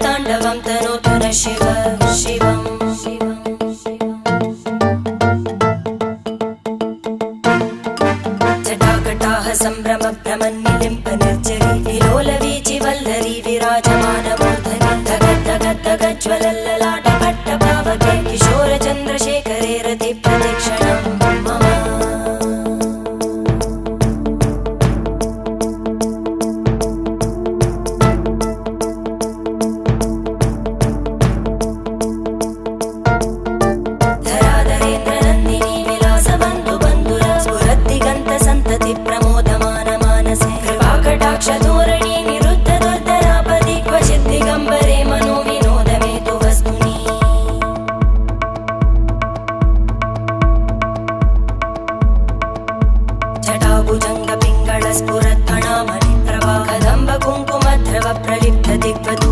ताण्डवं तनोतु न शिव शिवम् जटाकटाः सम्भ्रम भ्रमन्निलिम्प निर्जरी विलोलवीचि वल्लरी विराजमानमूर्धनि धगज्ज्वलल्ललाटपट्टपावके किशोरचन्द्रशेखरे रतिप्रतिक्षणं मम धोरणी निरुद्ध दुर्धरापदि क्वचित् दिगम्बरे मनो विनोदमेतु वस्तुनि जटाभुजङ्ग पिङ्गळ स्फुरत्फणामणि प्रभा कदम्ब कुङ्कुमद्रव प्रलिप्त दिग्वत्